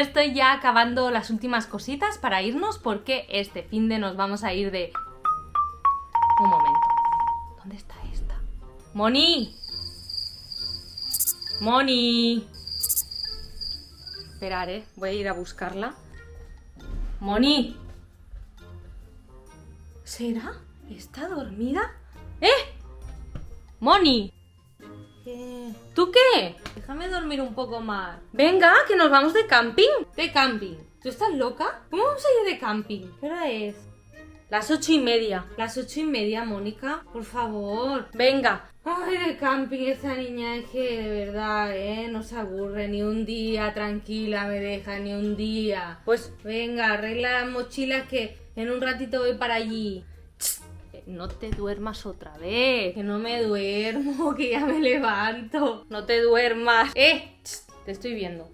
estoy ya acabando las últimas cositas para irnos porque este finde nos vamos a ir de... Un momento. ¿Dónde está esta? ¡Moni! ¡Moni! Esperar, voy a ir a buscarla. ¡Moni! ¿Será? ¿Está dormida? ¡Moni! ¿Tú qué? Déjame dormir un poco más. Venga, que nos vamos de camping. ¿De camping? ¿Tú estás loca? ¿Cómo vamos a ir de camping? ¿Qué hora es? Las 8:30. Las 8:30, Mónica. Por favor. Venga. Ay, de camping esa niña es que de verdad, no se aburre ni un día. Tranquila, me deja ni un día. Pues venga, arregla las mochilas que en un ratito voy para allí. No te duermas otra vez, que no me duermo, que ya me levanto. No te duermas. Te estoy viendo.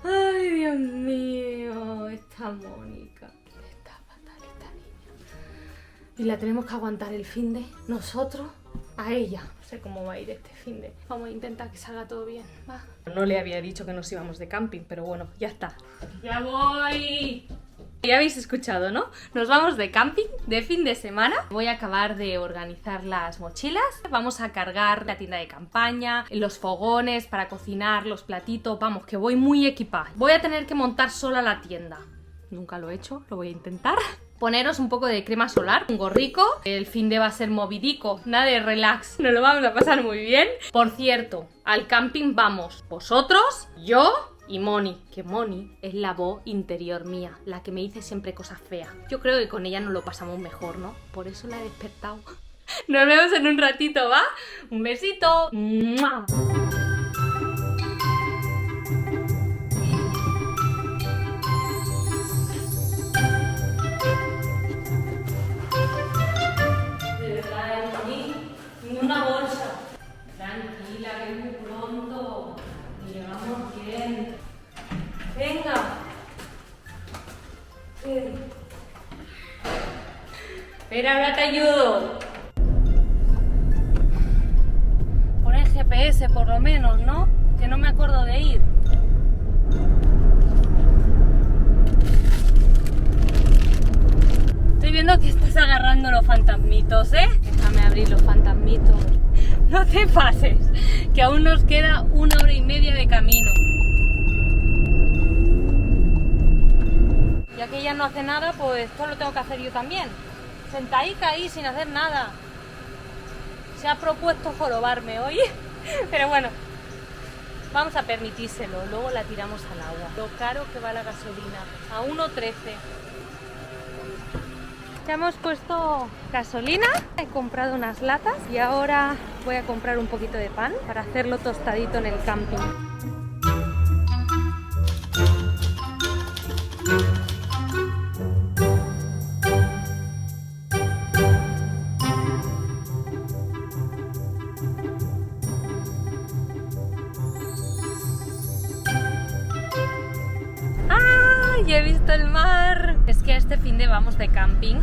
Ay, Dios mío, esta Mónica. Está fatal esta niña. Y la tenemos que aguantar el finde. Nosotros a ella. No sé cómo va a ir este finde. Vamos a intentar que salga todo bien. Va. No le había dicho que nos íbamos de camping, pero bueno, ya está. ¡Ya voy! Ya habéis escuchado, ¿no? Nos vamos de camping, de fin de semana. Voy a acabar de organizar las mochilas. Vamos a cargar la tienda de campaña, los fogones para cocinar, los platitos. Vamos, que voy muy equipada. Voy a tener que montar sola la tienda. Nunca lo he hecho, lo voy a intentar. Poneros un poco de crema solar, un gorrico. El finde va a ser movidico, nada de relax. Nos lo vamos a pasar muy bien. Por cierto, al camping vamos vosotros, yo... y Moni, que Moni es la voz interior mía, la que me dice siempre cosas feas. Yo creo que con ella nos lo pasamos mejor, ¿no? Por eso la he despertado. Nos vemos en un ratito, ¿va? Un besito. ¡Mua! De verdad, Moni, ni una bolsa. Tranquila, que es muy pronto. Y llegamos bien. Venga. Espera, ahora te ayudo. Pon el GPS por lo menos, ¿no? Que no me acuerdo de ir. Estoy viendo que estás agarrando los fantasmitos, Déjame abrir los fantasmitos. No te pases, que aún nos queda 1h30 de camino. Ya que ella no hace nada, pues esto lo tengo que hacer yo también. Sentadica ahí sin hacer nada. Se ha propuesto jorobarme hoy, pero bueno, vamos a permitírselo. Luego la tiramos al agua. Lo caro que va la gasolina, a 1,13. Ya hemos puesto gasolina, he comprado unas latas y ahora voy a comprar un poquito de pan para hacerlo tostadito en el camping. Ya he visto el mar. Es que este finde vamos de camping,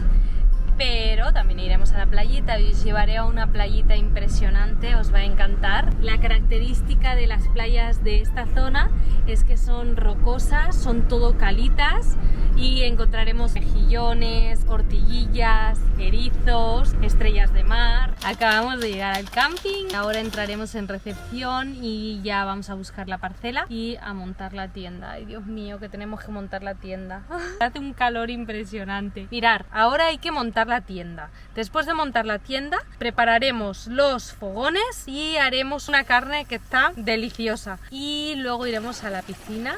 pero también iremos a la playita y os llevaré a una playita impresionante, os va a encantar. La característica de las playas de esta zona es que son rocosas, son todo calitas y encontraremos mejillones, ortiguillas, erizos, estrellas de mar. Acabamos de llegar al camping, ahora entraremos en recepción y ya vamos a buscar la parcela y a montar la tienda. Ay, Dios mío, que tenemos que montar la tienda. Hace un calor impresionante. Mirad, ahora hay que montar la tienda. Después de montar la tienda, prepararemos los fogones y haremos una carne que está deliciosa. Y luego iremos a la piscina.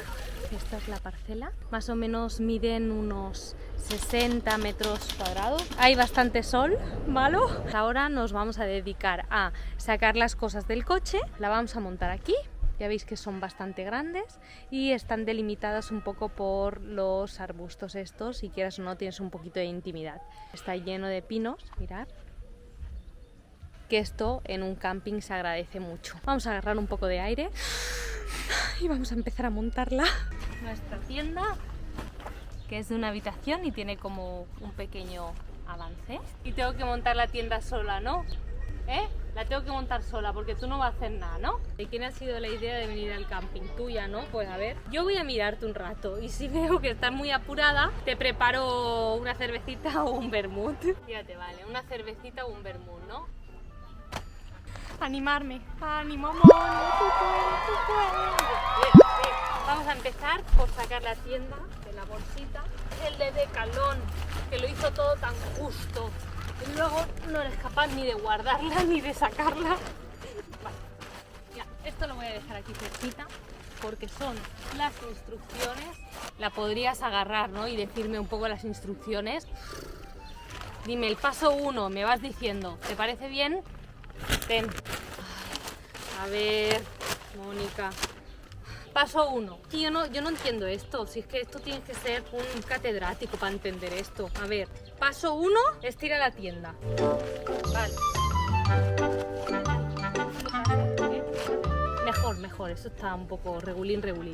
Esta es la parcela. Más o menos miden unos 60 metros cuadrados. Hay bastante sol, ¿malo? Ahora nos vamos a dedicar a sacar las cosas del coche. La vamos a montar aquí. Ya veis que son bastante grandes y están delimitadas un poco por los arbustos estos. Si quieras o no, tienes un poquito de intimidad. Está lleno de pinos, mirad. Que esto en un camping se agradece mucho. Vamos a agarrar un poco de aire y vamos a empezar a montarla. Nuestra tienda, que es de una habitación y tiene como un pequeño avance. Y tengo que montar la tienda sola, ¿no? La tengo que montar sola porque tú no vas a hacer nada, ¿no? ¿De quién ha sido la idea de venir al camping? Tuya, ¿no? Pues a ver, yo voy a mirarte un rato y si veo que estás muy apurada, te preparo una cervecita o un vermut. Fíjate, vale, una cervecita o un vermut, ¿no? Animarme, ánimo, amor, tú puedes. Vamos a empezar por sacar la tienda de la bolsita. El de Decathlon, que lo hizo todo tan justo. Y luego no eres capaz ni de guardarla ni de sacarla. Vale, ya, esto lo voy a dejar aquí cerquita porque son las instrucciones. La podrías agarrar, ¿no? Y decirme un poco las instrucciones. Dime el paso 1, me vas diciendo, ¿te parece bien? Ten. A ver, Mónica. Paso 1. Yo no entiendo esto. Si es que esto tiene que ser un catedrático para entender esto. A ver, paso 1, estira la tienda. Vale. Mejor. Eso está un poco regulín. No muy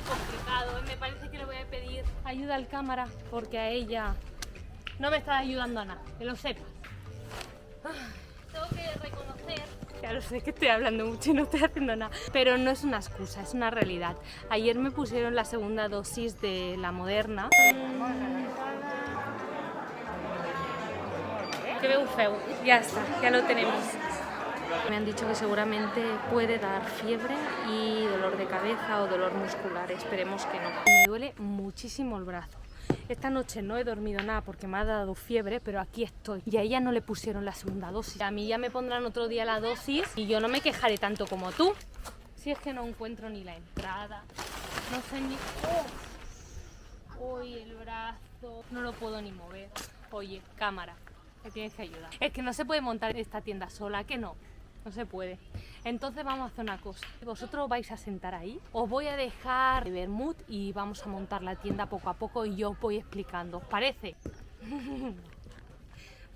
complicado. Me parece que le voy a pedir ayuda al cámara porque a ella no me está ayudando a nada. Que lo sepas. Tengo que reconocer, ya lo sé que estoy hablando mucho y no estoy haciendo nada, pero no es una excusa, es una realidad. Ayer me pusieron la segunda dosis de la Moderna. Que veo feo, ya está, ya lo tenemos. Me han dicho que seguramente puede dar fiebre y dolor de cabeza o dolor muscular, esperemos que no. Me duele muchísimo el brazo. Esta noche no he dormido nada porque me ha dado fiebre, pero aquí estoy. Y a ella no le pusieron la segunda dosis. A mí ya me pondrán otro día la dosis y yo no me quejaré tanto como tú. Si es que no encuentro ni la entrada, no sé ni... ¡Oh! Uy, el brazo, no lo puedo ni mover. Oye, cámara, me tienes que ayudar. Es que no se puede montar esta tienda sola, que no. No se puede. Entonces vamos a hacer una cosa. Vosotros vais a sentar ahí. Os voy a dejar el vermut y vamos a montar la tienda poco a poco y yo os voy explicando. ¿Os parece?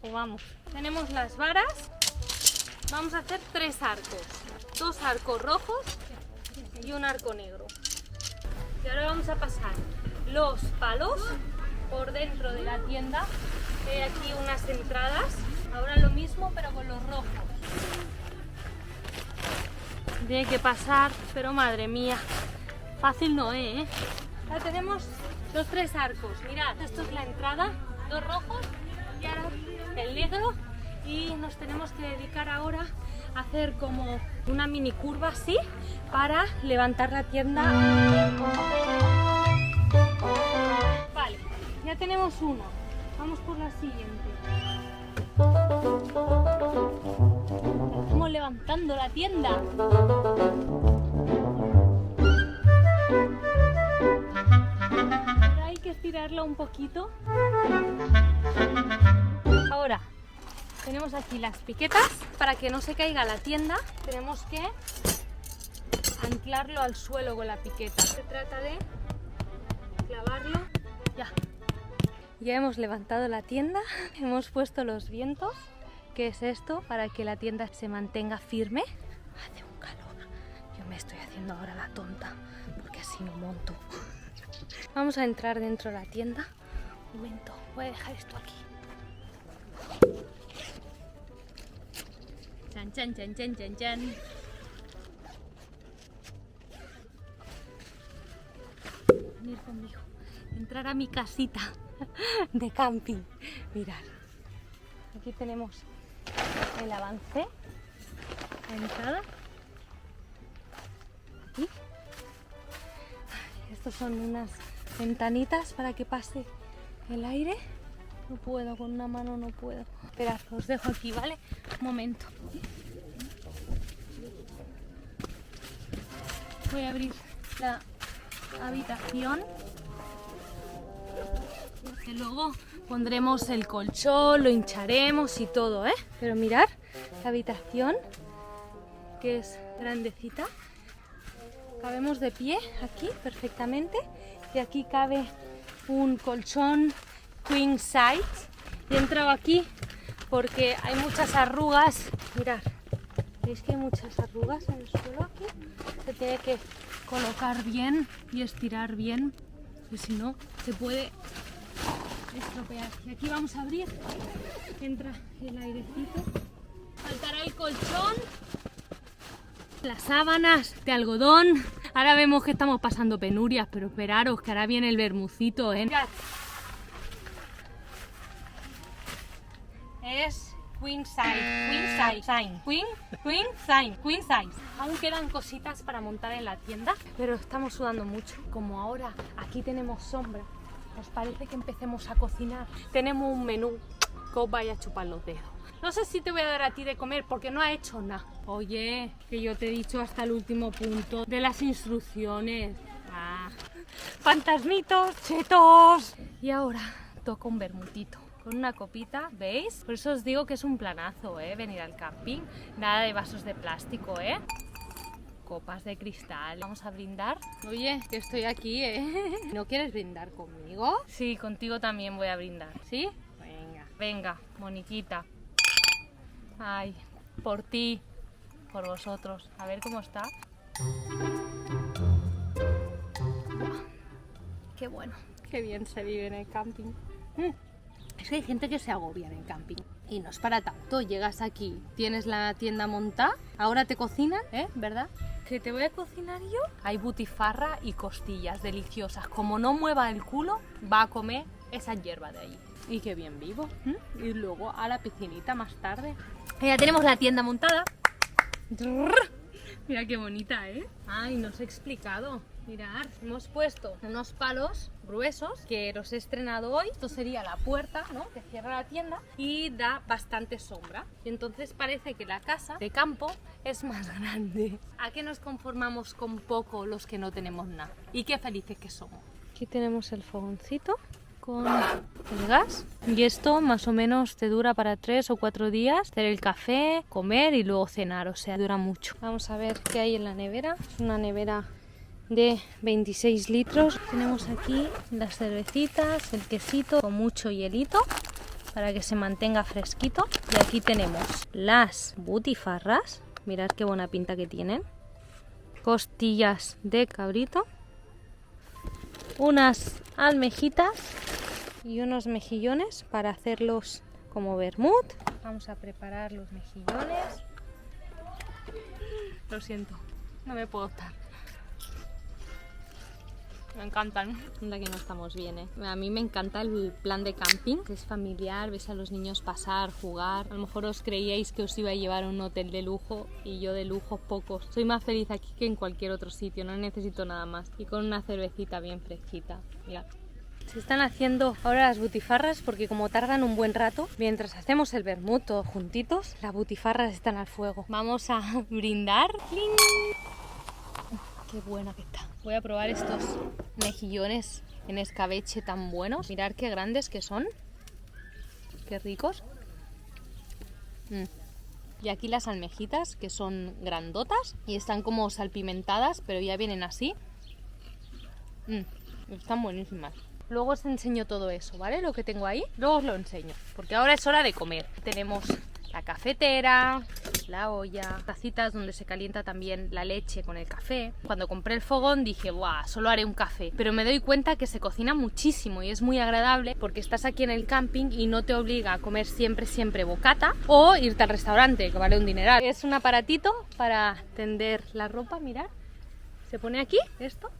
Pues vamos. Tenemos las varas. Vamos a hacer 3 arcos. 2 arcos rojos y un arco negro. Y ahora vamos a pasar los palos por dentro de la tienda. Hay aquí unas entradas. Ahora lo mismo pero con los rojos. Tiene que pasar, pero madre mía, fácil no es, ¿eh? Ahora tenemos los 3 arcos. Mirad, esto es la entrada, 2 rojos y ahora el negro. Y nos tenemos que dedicar ahora a hacer como una mini curva así para levantar la tienda. Vale, ya tenemos uno. Vamos por la siguiente. Estamos levantando la tienda. Hay que estirarla un poquito. Ahora tenemos aquí las piquetas para que no se caiga la tienda. Tenemos que anclarlo al suelo con la piqueta. Se trata de clavarlo. Ya hemos levantado la tienda. Hemos puesto los vientos. ¿Qué es esto? Para que la tienda se mantenga firme. Hace un calor. Yo me estoy haciendo ahora la tonta porque así no monto. Vamos a entrar dentro de la tienda. Un momento, voy a dejar esto aquí. Chan, chan, chan, chan, chan, chan. Venir conmigo. Entrar a mi casita de camping. Mirad. Aquí tenemos el avance, la entrada. Aquí. Estos son unas ventanitas para que pase el aire. No puedo, con una mano no puedo. Esperad, os dejo aquí, ¿vale? Un momento. Voy a abrir la habitación. Que luego pondremos el colchón, lo hincharemos y todo, ¿eh? Pero mirad, la habitación, que es grandecita. Cabemos de pie aquí perfectamente. Y aquí cabe un colchón queen size. Y he entrado aquí porque hay muchas arrugas. Mirad, ¿veis que hay muchas arrugas en el suelo aquí? Se tiene que colocar bien y estirar bien, porque si no se puede estropear. Y aquí vamos a abrir, entra el airecito Faltará el colchón, las sábanas de algodón. Ahora vemos que estamos pasando penurias, pero esperaros que ahora viene el bermucito, ¿eh? Mirad. Es queen size. Queen size. Aún quedan cositas para montar en la tienda, pero estamos sudando mucho. Como ahora aquí tenemos sombra, ¿os parece que empecemos a cocinar? Tenemos un menú que os vaya a chupar los dedos. No sé si te voy a dar a ti de comer porque no ha hecho nada. Oye, que yo te he dicho hasta el último punto de las instrucciones. Fantasmitos, chetos. Y ahora toca un bermutito con una copita, ¿veis? Por eso os digo que es un planazo, venir al camping. Nada de vasos de plástico, copas de cristal. Vamos a brindar. Oye, que estoy aquí, ¿No quieres brindar conmigo? Sí, contigo también voy a brindar, ¿sí? Venga, Moniquita. Ay, por ti, por vosotros. A ver cómo está. Qué bueno, qué bien se vive en el camping. Es que hay gente que se agobia en el camping y no es para tanto. Llegas aquí, tienes la tienda montada, ahora te cocinan, ¿verdad? ¿Que te voy a cocinar yo? Hay butifarra y costillas deliciosas. Como no mueva el culo, va a comer esa hierba de allí. Y qué bien vivo. Y luego a la piscinita más tarde. Ya tenemos la tienda montada. Mira qué bonita, Ay, no os he explicado. Mirad, hemos puesto unos palos gruesos que los he estrenado hoy. Esto sería la puerta, ¿no?, que cierra la tienda y da bastante sombra. Y entonces parece que la casa de campo es más grande. ¿A qué nos conformamos con poco los que no tenemos nada? Y qué felices que somos. Aquí tenemos el fogoncito con el gas y esto más o menos te dura para 3 o 4 días hacer el café, comer y luego cenar, o sea, dura mucho. Vamos a ver qué hay en la nevera. Es una nevera de 26 litros. Tenemos aquí las cervecitas, el quesito con mucho hielito para que se mantenga fresquito. Y aquí tenemos las butifarras, mirad qué buena pinta que tienen, costillas de cabrito, unas almejitas y unos mejillones para hacerlos como vermut. Vamos a preparar los mejillones. Lo siento, no me puedo estar. Me encantan. Anda que no estamos bien, A mí me encanta el plan de camping, que es familiar, ves a los niños pasar, jugar. A lo mejor os creíais que os iba a llevar a un hotel de lujo y yo de lujos pocos. Soy más feliz aquí que en cualquier otro sitio, no necesito nada más. Y con una cervecita bien fresquita. Mirad. Se están haciendo ahora las butifarras porque como tardan un buen rato, mientras hacemos el vermut todos juntitos, las butifarras están al fuego. Vamos a brindar. ¡Cling! Qué buena que está. Voy a probar estos mejillones en escabeche tan buenos. Mirad qué grandes que son. Qué ricos. Y aquí las almejitas, que son grandotas y están como salpimentadas, pero ya vienen así. Están buenísimas. Luego os enseño todo eso, ¿vale? Lo que tengo ahí, luego os lo enseño, porque ahora es hora de comer. Tenemos la cafetera, la olla, tacitas donde se calienta también la leche con el café. Cuando compré el fogón dije, ¡buah! Solo haré un café. Pero me doy cuenta que se cocina muchísimo y es muy agradable porque estás aquí en el camping y no te obliga a comer siempre bocata o irte al restaurante, que vale un dineral. Es un aparatito para tender la ropa, mirad. Se pone aquí, esto.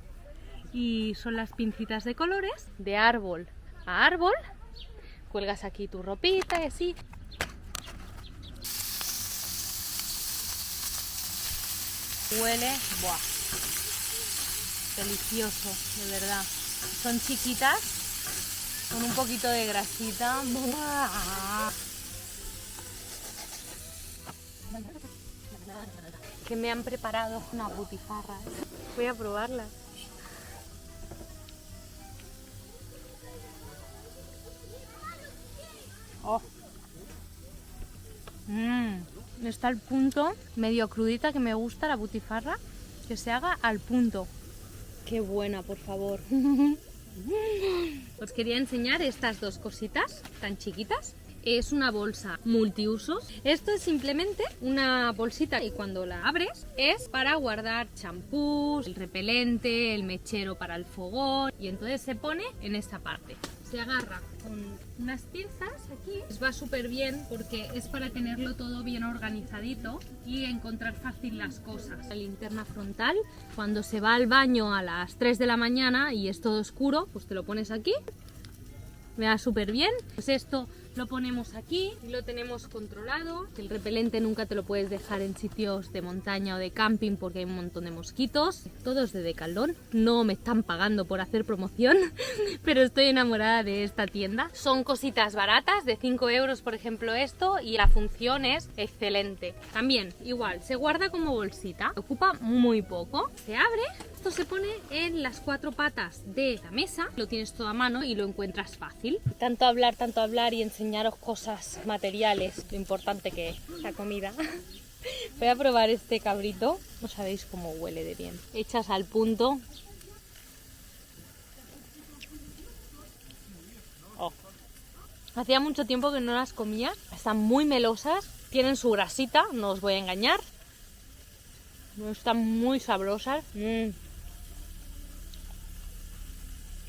Y son las pincitas de colores, de árbol a árbol. Cuelgas aquí tu ropita y así. Huele, ¡buah! Delicioso, de verdad. Son chiquitas, con un poquito de grasita. ¡Buah! Que me han preparado una butifarra. Voy a probarla. Oh. Está al punto, medio crudita, que me gusta la butifarra, que se haga al punto. Qué buena, por favor. Os quería enseñar estas dos cositas tan chiquitas. Es una bolsa multiusos. Esto es simplemente una bolsita y cuando la abres es para guardar champús, el repelente, el mechero para el fogón y entonces se pone en esta parte. se agarra con unas pinzas aquí. Va súper bien porque es para tenerlo todo bien organizadito y encontrar fácil las cosas. La linterna frontal, cuando se va al baño a las 3 de la mañana y es todo oscuro, pues te lo pones aquí. Me da súper bien. Pues esto lo ponemos aquí y lo tenemos controlado. El repelente nunca te lo puedes dejar en sitios de montaña o de camping porque hay un montón de mosquitos. Todo es de Decathlon. No me están pagando por hacer promoción, pero estoy enamorada de esta tienda. Son cositas baratas, de 5 euros por ejemplo esto, y la función es excelente. También igual, se guarda como bolsita, ocupa muy poco. Se abre, esto se pone en las 4 patas de la mesa, lo tienes todo a mano y lo encuentras fácil. Tanto hablar y enseñaros cosas materiales, lo importante que es la comida. Voy a probar este cabrito, no sabéis cómo huele de bien. Hechas al punto. Oh. Hacía mucho tiempo que no las comía, están muy melosas, tienen su grasita, no os voy a engañar. Están muy sabrosas.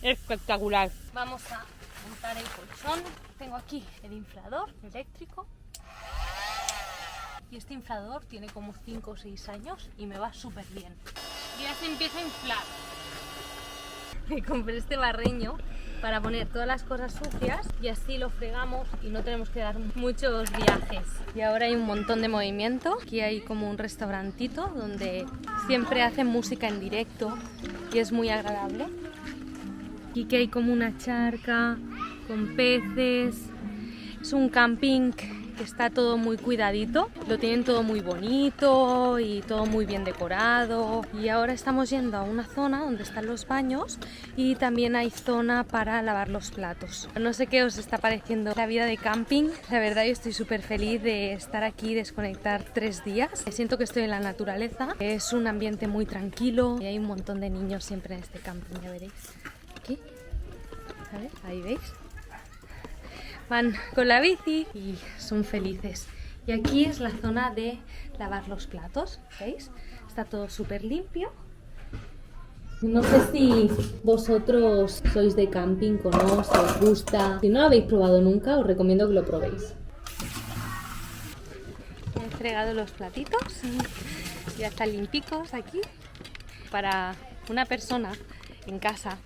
Espectacular. Vamos a montar el colchón. Tengo aquí el inflador eléctrico. Y este inflador tiene como 5 o 6 años y me va súper bien. Ya se empieza a inflar. Me compré este barreño para poner todas las cosas sucias y así lo fregamos y no tenemos que dar muchos viajes. Y ahora hay un montón de movimiento. Aquí hay como un restaurantito donde siempre hacen música en directo y es muy agradable. Aquí que hay como una charca con peces. Es un camping que está todo muy cuidadito, lo tienen todo muy bonito y todo muy bien decorado. Y ahora estamos yendo a una zona donde están los baños y también hay zona para lavar los platos. No sé qué os está pareciendo la vida de camping. La verdad yo estoy súper feliz de estar aquí y desconectar 3 días. Siento que estoy en la naturaleza, es un ambiente muy tranquilo y hay un montón de niños siempre en este camping, ya veréis. Aquí, ¿vale? Ahí veis. Van con la bici y son felices. Y aquí es la zona de lavar los platos, ¿veis? Está todo súper limpio. No sé si vosotros sois de camping o no, si os gusta. Si no lo habéis probado nunca, os recomiendo que lo probéis. He fregado los platitos, ya están limpicos aquí. Para una persona en casa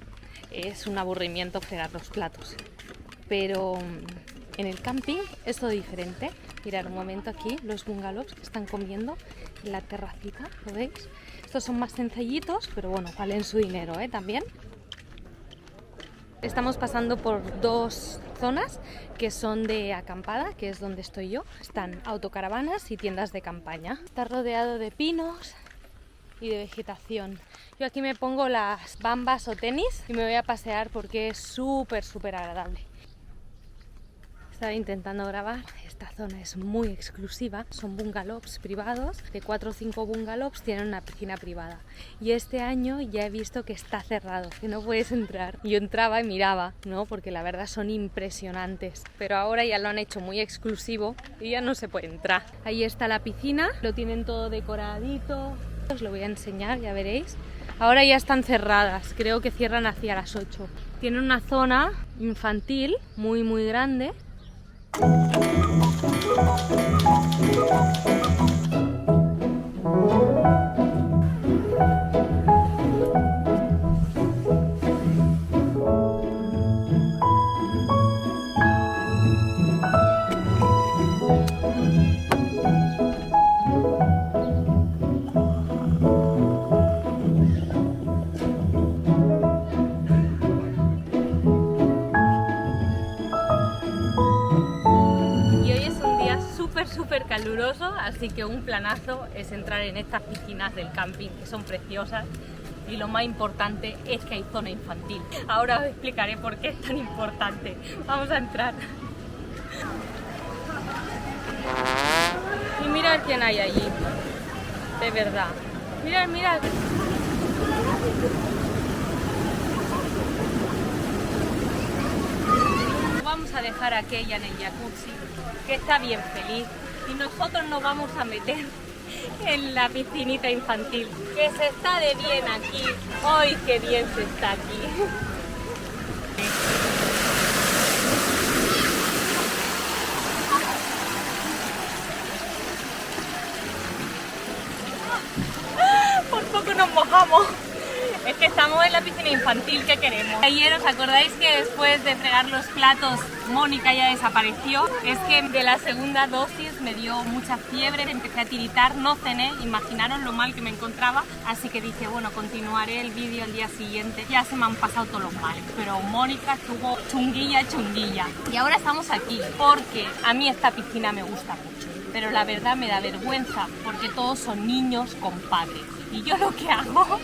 es un aburrimiento fregar los platos. Pero en el camping es todo diferente. Mirad un momento aquí los bungalows que están comiendo en la terracita, ¿lo veis? Estos son más sencillitos, pero bueno, valen su dinero, también. Estamos pasando por 2 zonas que son de acampada, que es donde estoy yo. Están autocaravanas y tiendas de campaña. Está rodeado de pinos y de vegetación. Yo aquí me pongo las bambas o tenis y me voy a pasear porque es súper agradable. Estaba intentando grabar, esta zona es muy exclusiva, son bungalows privados, de 4 o 5 bungalows tienen una piscina privada y este año ya he visto que está cerrado, que no puedes entrar. Yo entraba y miraba, ¿no? Porque la verdad son impresionantes, pero ahora ya lo han hecho muy exclusivo y ya no se puede entrar. Ahí está la piscina, lo tienen todo decoradito, os lo voy a enseñar, ya veréis. Ahora ya están cerradas, creo que cierran hacia las 8. Tiene una zona infantil muy grande. Súper caluroso, así que un planazo es entrar en estas piscinas del camping que son preciosas y lo más importante es que hay zona infantil. Ahora os explicaré por qué es tan importante. Vamos a entrar. Y mirad quién hay allí, de verdad. Mirad. Vamos a dejar a aquella en el jacuzzi, que está bien feliz, y nosotros nos vamos a meter en la piscinita infantil, que se está de bien aquí. ¡Ay, qué bien se está aquí! vamos. Es que estamos en la piscina infantil, ¿qué queremos? Ayer, ¿os acordáis que después de fregar los platos Mónica ya desapareció? Es que de la segunda dosis me dio mucha fiebre, empecé a tiritar, no cené, imaginaros lo mal que me encontraba, así que dije, bueno, continuaré el vídeo al día siguiente. Ya se me han pasado todos los males, pero Mónica estuvo chunguilla, chunguilla. Y ahora estamos aquí, porque a mí esta piscina me gusta mucho, pero la verdad me da vergüenza, porque todos son niños con padres. Y yo lo que hago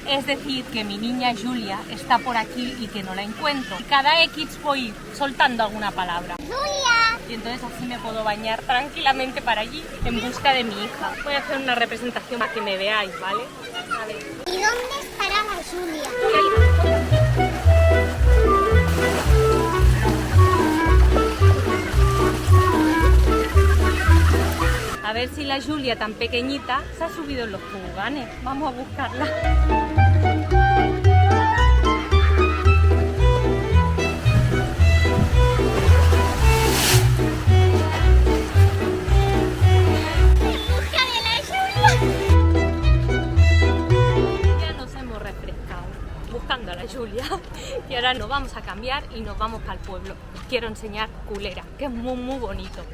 es decir que mi niña Julia está por aquí y que no la encuentro. Y cada X voy soltando alguna palabra. ¡Julia! Y entonces así me puedo bañar tranquilamente para allí en busca de mi hija. Voy a hacer una representación para que me veáis, ¿vale? A ver. ¿Y dónde estará la Julia? A ver si la Julia tan pequeñita se ha subido en los toboganes. Vamos a buscarla. Ya nos hemos refrescado buscando a la Julia y ahora nos vamos a cambiar y nos vamos para el pueblo. Os quiero enseñar Culera, que es muy muy bonito.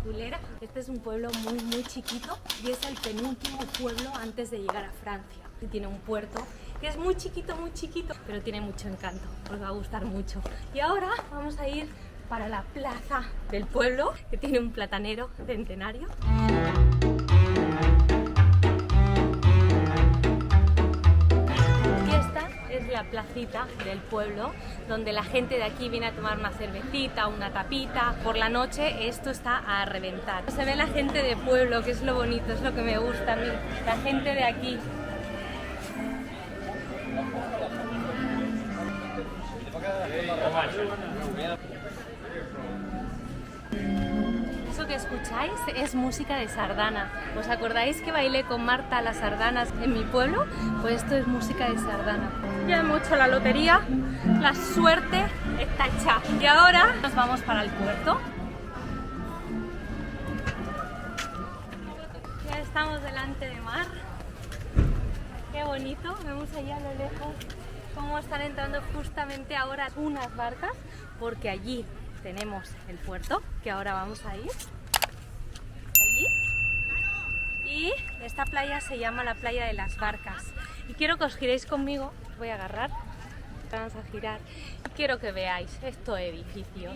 Culera. Este es un pueblo muy chiquito y es el penúltimo pueblo antes de llegar a Francia. Y tiene un puerto que es muy chiquito, pero tiene mucho encanto, os va a gustar mucho. Y ahora vamos a ir para la plaza del pueblo, que tiene un platanero centenario. Es la placita del pueblo donde la gente de aquí viene a tomar una cervecita, una tapita. Por la noche esto está a reventar. Se ve la gente de pueblo, que es lo bonito, es lo que me gusta a mí, la gente de aquí. Eso que escucháis es música de sardana. ¿Os acordáis que bailé con Marta las sardanas en mi pueblo? Pues esto es música de sardana. Ya hemos hecho la lotería, la suerte está hecha. Y ahora nos vamos para el puerto. Ya estamos delante de mar. Qué bonito, vemos allá a lo lejos cómo están entrando justamente ahora unas barcas, porque allí tenemos el puerto, que ahora vamos a ir allí. Y esta playa se llama la playa de las barcas. Y quiero que os giréis conmigo, os voy a agarrar, vamos a girar. Y quiero que veáis estos edificios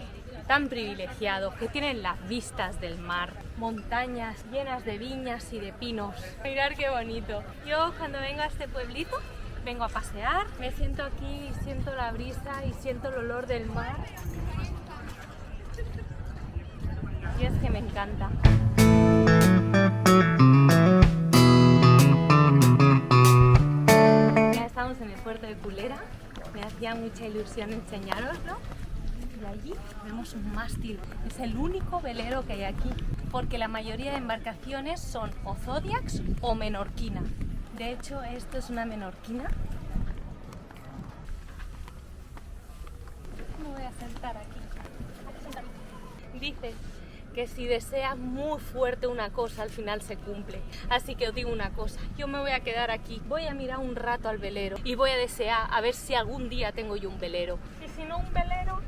tan privilegiados que tienen las vistas del mar, montañas llenas de viñas y de pinos. Mirad qué bonito. Yo cuando vengo a este pueblito, vengo a pasear, me siento aquí y siento la brisa y siento el olor del mar. Y es que me encanta. Ya estamos en el puerto de Culera. Me hacía mucha ilusión enseñároslo. Y allí vemos un mástil. Es el único velero que hay aquí, porque la mayoría de embarcaciones son o Zodiacs o menorquina. De hecho, esto es una menorquina. Me voy a sentar aquí. Dice que si deseas muy fuerte una cosa, al final se cumple. Así que os digo una cosa, yo me voy a quedar aquí, voy a mirar un rato al velero y voy a desear a ver si algún día tengo yo un velero. Y si no un velero,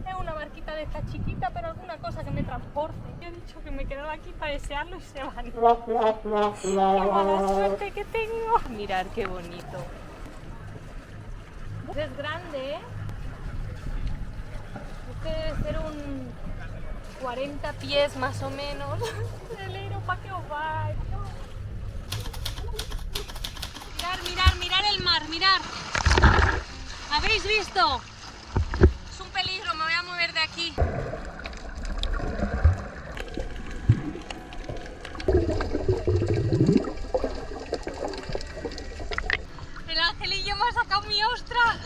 es una barquita de esta chiquita, pero alguna cosa que me transporte. Yo he dicho que me quedaba aquí para desearlo y se van. ¡Qué mala suerte que tengo! Mirad qué bonito. Es grande, ¿eh? Este debe ser un 40 pies más o menos. Velero, ¿para qué os vais? Mirar el mar, mirar. ¿Habéis visto? Es un peligro, me voy a mover de aquí. El angelillo me ha sacado mi ostra.